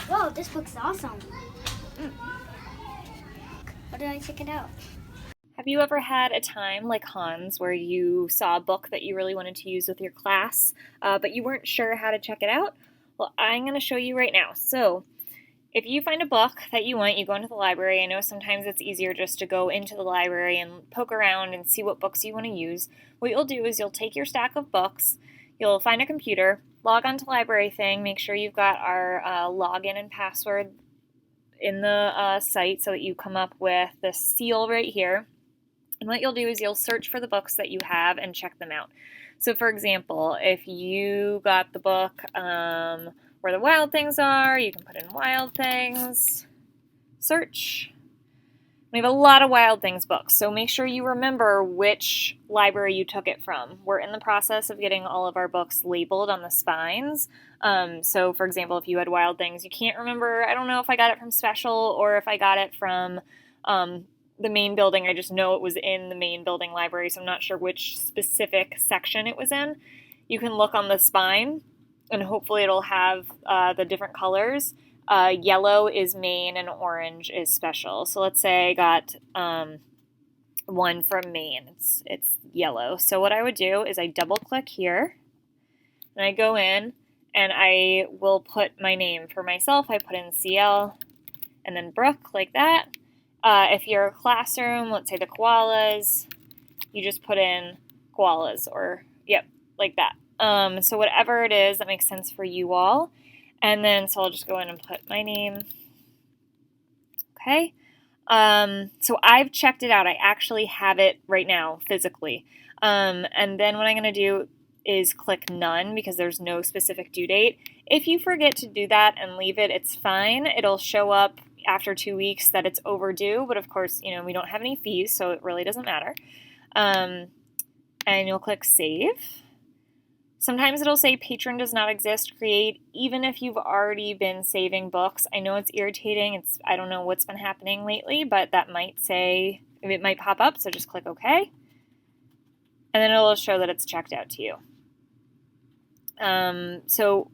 Whoa, this book's awesome. How did I check it out? Have you ever had a time like Hans where you saw a book that you really wanted to use with your class, but you weren't sure how to check it out? Well, I'm going to show you right now. So, if you find a book that you want, you go into the library. I know sometimes it's easier just to go into the library and poke around and see what books you want to use. What you'll do is you'll take your stack of books, you'll find a computer, log onto Library Thing, make sure you've got our login and password in the site so that you come up with this seal right here. And what you'll do is you'll search for the books that you have and check them out. So, for example, if you got the book Where the Wild Things Are, you can put in Wild Things, search. We have a lot of Wild Things books, so make sure you remember which library you took it from. We're in the process of getting all of our books labeled on the spines. So, for example, if you had Wild Things, you can't remember, I don't know if I got it from Special or if I got it from the main building. I just know it was in the main building library, so I'm not sure which specific section it was in. You can look on the spine, and hopefully it'll have the different colors. Yellow is main and orange is special. So let's say I got one from Maine. It's yellow. So what I would do is I double click here, and I go in, and I will put my name. For myself, I put in CL, and then Brooke, like that. If you're a classroom, let's say the koalas, you just put in koalas, or, yep, like that. So whatever it is that makes sense for you all. And then, so I'll just go in and put my name. Okay. So I've checked it out. I actually have it right now, physically. And then what I'm going to do is click none because there's no specific due date. If you forget to do that and leave it, it's fine. It'll show up after 2 weeks that it's overdue, but of course, we don't have any fees, so it really doesn't matter. And you'll click save. Sometimes it'll say patron does not exist, create, even if you've already been saving books. I know it's irritating. I don't know what's been happening lately, but that might say, it might pop up, so just click OK. And then it'll show that it's checked out to you. So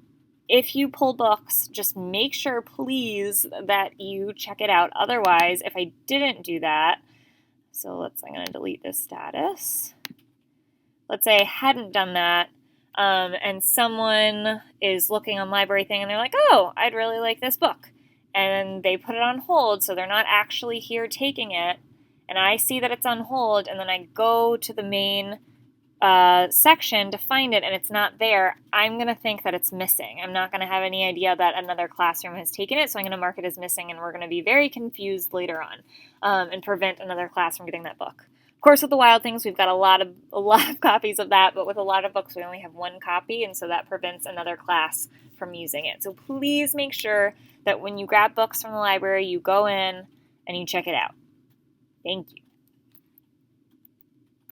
if you pull books, just make sure, please, that you check it out. Otherwise, if I didn't do that, so I'm going to delete this status. Let's say I hadn't done that, and someone is looking on Library Thing and they're like, oh, I'd really like this book. And they put it on hold, so they're not actually here taking it. And I see that it's on hold, and then I go to the main section to find it and it's not there, I'm going to think that it's missing. I'm not going to have any idea that another classroom has taken it, so I'm going to mark it as missing, and we're going to be very confused later on and prevent another class from getting that book. Of course, with the Wild Things, we've got a lot of copies of that, but with a lot of books, we only have one copy, and so that prevents another class from using it. So please make sure that when you grab books from the library, you go in and you check it out. Thank you.